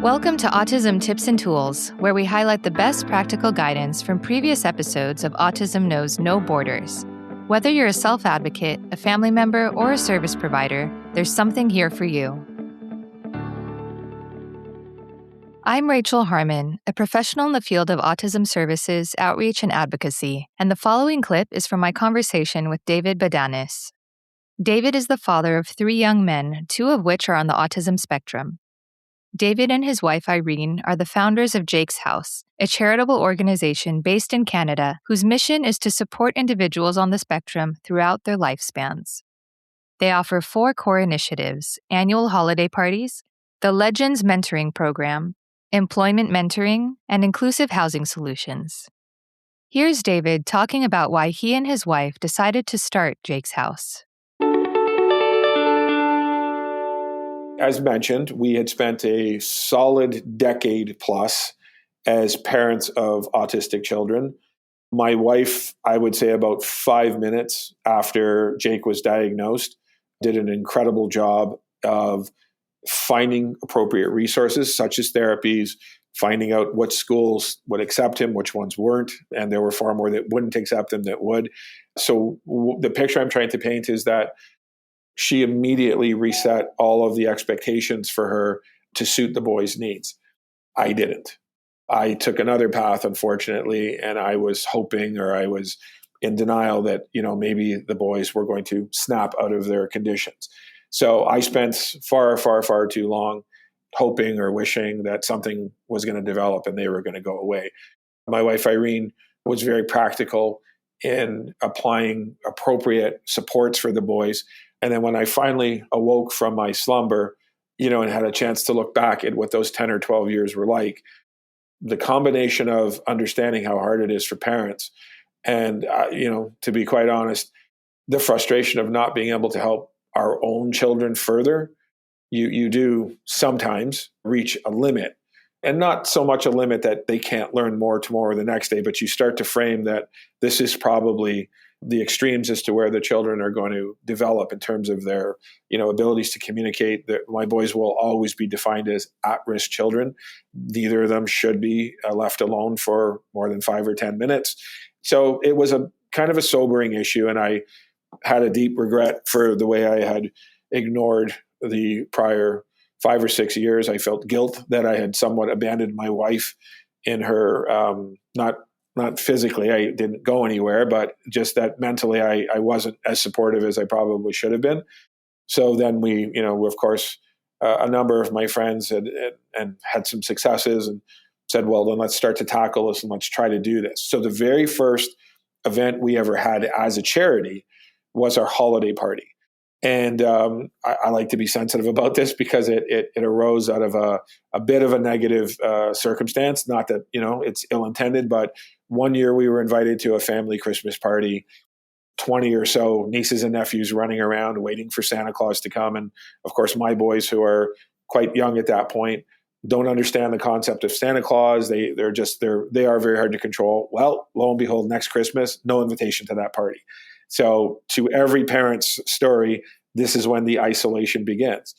Welcome to Autism Tips and Tools, where we highlight the best practical guidance from previous episodes of Autism Knows No Borders. Whether you're a self-advocate, a family member, or a service provider, there's something here for you. I'm Rachel Harmon, a professional in the field of autism services, outreach, and advocacy, and the following clip is from my conversation with David Bodanis. David is the father of 3 young men, 2 of which are on the autism spectrum. David and his wife Irene are the founders of Jake's House, a charitable organization based in Canada whose mission is to support individuals on the spectrum throughout their lifespans. They offer 4 core initiatives: annual holiday parties, the Legends Mentoring Program, employment mentoring, and inclusive housing solutions. Here's David talking about why he and his wife decided to start Jake's House. As mentioned, we had spent a solid decade plus as parents of autistic children. My wife, I would say about 5 minutes after Jake was diagnosed, did an incredible job of finding appropriate resources such as therapies, finding out what schools would accept him, which ones weren't, and there were far more that wouldn't accept him that would. So the picture I'm trying to paint is that she immediately reset all of the expectations for her to suit the boys' needs. I didn't. I took another path, unfortunately, and I was hoping, or I was in denial that, maybe the boys were going to snap out of their conditions. So I spent far, far, far too long hoping or wishing that something was going to develop and they were going to go away. My wife, Irene, was very practical in applying appropriate supports for the boys. And then when I finally awoke from my slumber, and had a chance to look back at what those 10 or 12 years were like, the combination of understanding how hard it is for parents and, to be quite honest, the frustration of not being able to help our own children further, you do sometimes reach a limit. And not so much a limit that they can't learn more tomorrow or the next day, but you start to frame that this is probably the extremes as to where the children are going to develop in terms of their, abilities to communicate. That my boys will always be defined as at-risk children. Neither of them should be left alone for more than 5 or 10 minutes. So it was a kind of a sobering issue, and I had a deep regret for the way I had ignored the prior 5 or 6 years. I felt guilt that I had somewhat abandoned my wife in her, not physically, I didn't go anywhere, but just that mentally I wasn't as supportive as I probably should have been. So then we, of course, a number of my friends had some successes and said, well, then let's start to tackle this and let's try to do this. So the very first event we ever had as a charity was our holiday party. And I like to be sensitive about this because it arose out of a bit of a negative circumstance. Not that, it's ill-intended, but one year we were invited to a family Christmas party, 20 or so nieces and nephews running around waiting for Santa Claus to come. And of course, my boys, who are quite young at that point, don't understand the concept of Santa Claus. They are very hard to control. Well, lo and behold, next Christmas, no invitation to that party. So to every parent's story, this is when the isolation begins.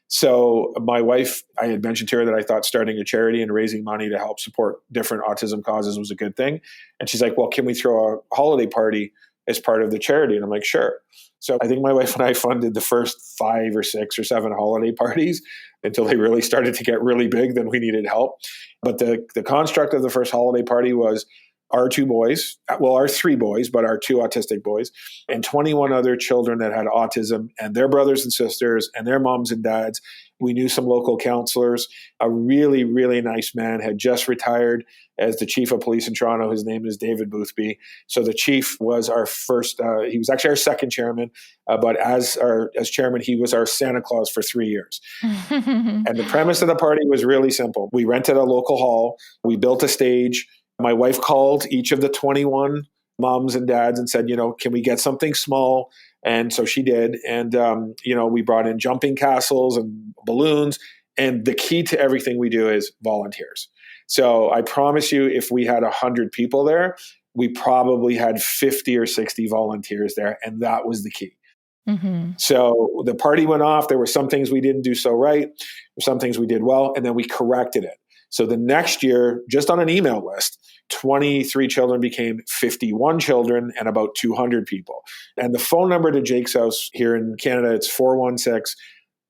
So my wife, I had mentioned to her that I thought starting a charity and raising money to help support different autism causes was a good thing. And she's like, well, can we throw a holiday party as part of the charity? And I'm like, sure. So I think my wife and I funded the first 5 or 6 or 7 holiday parties until they really started to get really big. Then we needed help. But the construct of the first holiday party was our 2 boys, our 3 boys, but our 2 autistic boys, and 21 other children that had autism, and their brothers and sisters and their moms and dads. We knew some local counselors. A really, really nice man had just retired as the chief of police in Toronto. His name is David Bodanis. So the chief was our first, he was actually our second chairman, but as chairman, he was our Santa Claus for 3 years. And the premise of the party was really simple. We rented a local hall. We built a stage. My wife called each of the 21 moms and dads and said, can we get something small? And so she did. And, we brought in jumping castles and balloons. And the key to everything we do is volunteers. So I promise you, if we had 100 people there, we probably had 50 or 60 volunteers there. And that was the key. Mm-hmm. So the party went off. There were some things we didn't do so right, some things we did well, and then we corrected it. So the next year, just on an email list, 23 children became 51 children and about 200 people. And the phone number to Jake's house here in Canada, it's 416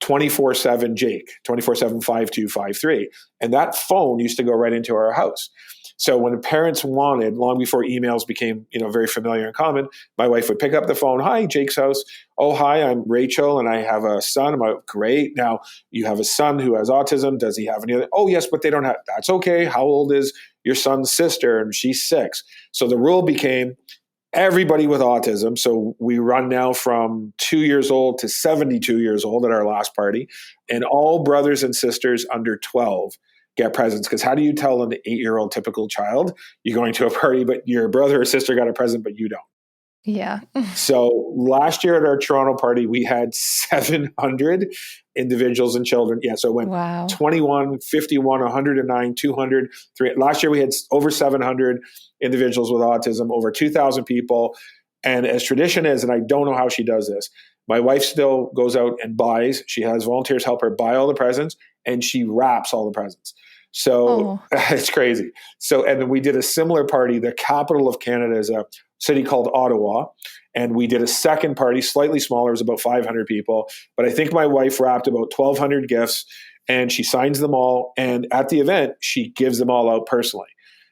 24/7 Jake, 24/7 5253. And that phone used to go right into our house. So when parents wanted, long before emails became, very familiar and common, my wife would pick up the phone. Hi, Jake's house. Oh, hi, I'm Rachel and I have a son. I'm like, great. Now you have a son who has autism. Does he have any other? Oh, yes, but they don't have. That's okay. How old is your son's sister? And she's 6. So the rule became everybody with autism. So we run now from 2 years old to 72 years old at our last party, and all brothers and sisters under 12 get presents. Because how do you tell an 8-year-old typical child you're going to a party, but your brother or sister got a present, but you don't? Yeah. So last year at our Toronto party, we had 700 individuals and children. Yeah, so it went Wow. 21, 51, 109, 200. Last year we had over 700 individuals with autism, over 2,000 people. And as tradition is, and I don't know how she does this, my wife still goes out and buys. She has volunteers help her buy all the presents, and she wraps all the presents. So it's crazy. So, and then we did a similar party. The capital of Canada is a city called Ottawa. And we did a second party, slightly smaller, it was about 500 people. But I think my wife wrapped about 1,200 gifts, and she signs them all. And at the event, she gives them all out personally.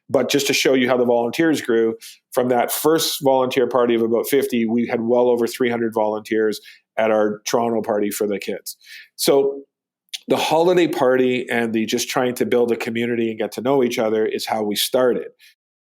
But just to show you how the volunteers grew, from that first volunteer party of about 50, we had well over 300 volunteers at our Toronto party for the kids. So the holiday party and the just trying to build a community and get to know each other is how we started.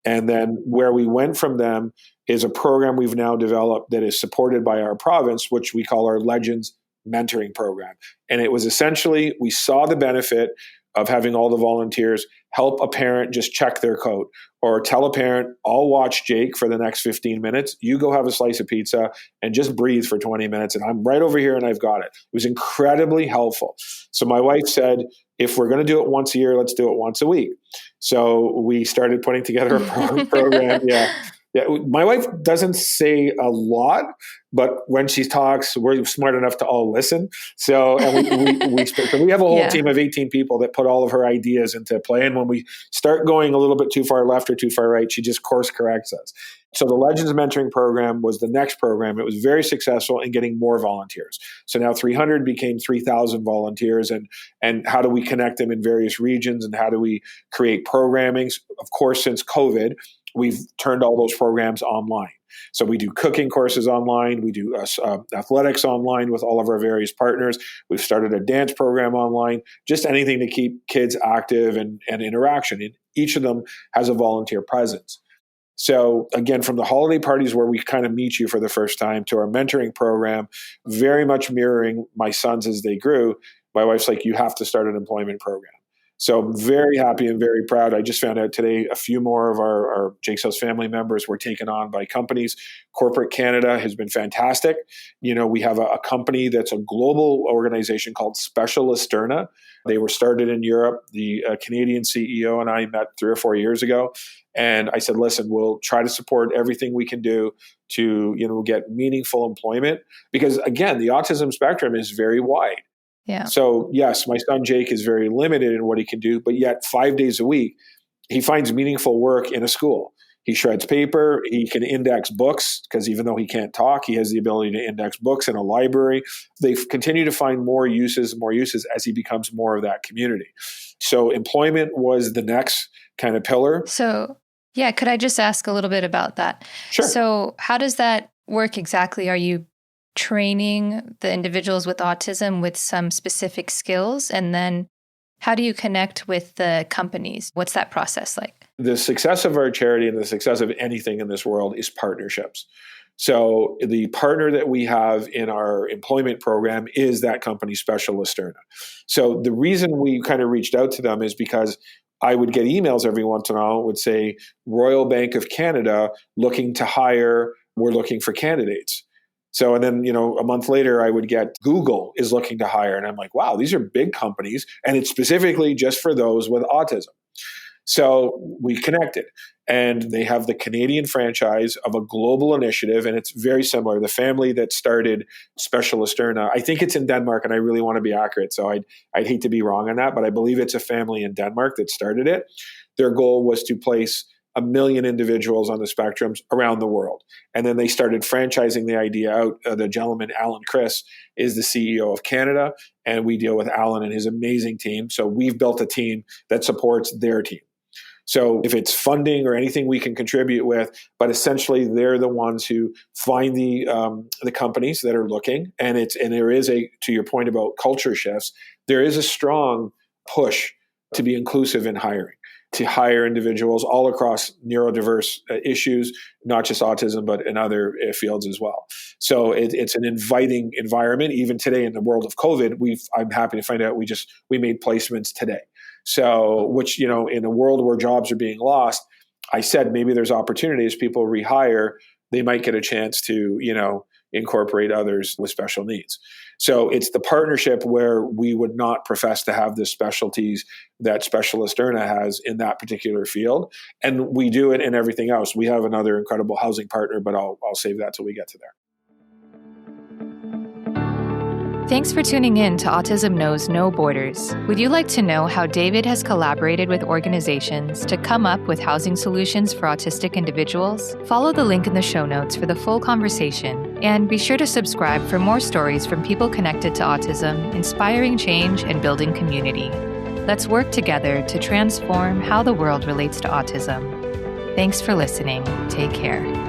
And then where we went from them is a program we've now developed that is supported by our province, which we call our Legends Mentoring Program. And it was essentially, we saw the benefit of having all the volunteers help a parent just check their code, or tell a parent, I'll watch Jake for the next 15 minutes. You go have a slice of pizza and just breathe for 20 minutes. And I'm right over here and I've got it. It was incredibly helpful. So my wife said, if we're going to do it once a year, let's do it once a week. So we started putting together a program. Yeah. My wife doesn't say a lot, but when she talks, we're smart enough to all listen. So, and we have a whole team of 18 people that put all of her ideas into play. And when we start going a little bit too far left or too far right, she just course corrects us. So the Legends Mentoring Program was the next program. It was very successful in getting more volunteers. So now 300 became 3,000 volunteers. And how do we connect them in various regions, and how do we create programming? Of course, since COVID, we've turned all those programs online. So we do cooking courses online. We do athletics online with all of our various partners. We've started a dance program online, just anything to keep kids active and interaction. And each of them has a volunteer presence. So again, from the holiday parties where we kind of meet you for the first time to our mentoring program, very much mirroring my sons as they grew, my wife's like, you have to start an employment program. So I'm very happy and very proud. I just found out today a few more of our Jake's House family members were taken on by companies. Corporate Canada has been fantastic. We have a company that's a global organization called Specialisterna. They were started in Europe. The Canadian CEO and I met 3 or 4 years ago. And I said, listen, we'll try to support everything we can do to, get meaningful employment. Because again, the autism spectrum is very wide. Yeah. So yes, my son Jake is very limited in what he can do, but yet 5 days a week, he finds meaningful work in a school. He shreds paper. He can index books, because even though he can't talk, he has the ability to index books in a library. They continue to find more uses as he becomes more of that community. So employment was the next kind of pillar. So yeah, could I just ask a little bit about that? Sure. So how does that work exactly? Are you training the individuals with autism with some specific skills? And then how do you connect with the companies? What's that process like? The success of our charity and the success of anything in this world is partnerships. So the partner that we have in our employment program is that company, Specialisterna. So the reason we kind of reached out to them is because I would get emails every once in a while, would say, Royal Bank of Canada looking to hire, we're looking for candidates. So, and then, a month later, I would get Google is looking to hire. And I'm like, wow, these are big companies. And it's specifically just for those with autism. So we connected, and they have the Canadian franchise of a global initiative, and it's very similar. The family that started Specialisterna, I think it's in Denmark, and I really want to be accurate, so I'd hate to be wrong on that, but I believe it's a family in Denmark that started it. Their goal was to place 1 million individuals on the spectrums around the world. And then they started franchising the idea out. The gentleman, Alan Chris, is the CEO of Canada, and we deal with Alan and his amazing team. So we've built a team that supports their team. So if it's funding or anything we can contribute with, but essentially they're the ones who find the companies that are looking. And there is to your point about culture shifts, there is a strong push to be inclusive in hiring, to hire individuals all across neurodiverse issues, not just autism, but in other fields as well. So it's an inviting environment. Even today in the world of COVID, I'm happy to find out we made placements today. So, which, in a world where jobs are being lost, I said maybe there's opportunities, people rehire, they might get a chance to, incorporate others with special needs. So it's the partnership where we would not profess to have the specialties that Specialisterna has in that particular field. And we do it in everything else. We have another incredible housing partner, but I'll save that till we get to there. Thanks for tuning in to Autism Knows No Borders. Would you like to know how David has collaborated with organizations to come up with housing solutions for autistic individuals? Follow the link in the show notes for the full conversation, and be sure to subscribe for more stories from people connected to autism, inspiring change and building community. Let's work together to transform how the world relates to autism. Thanks for listening. Take care.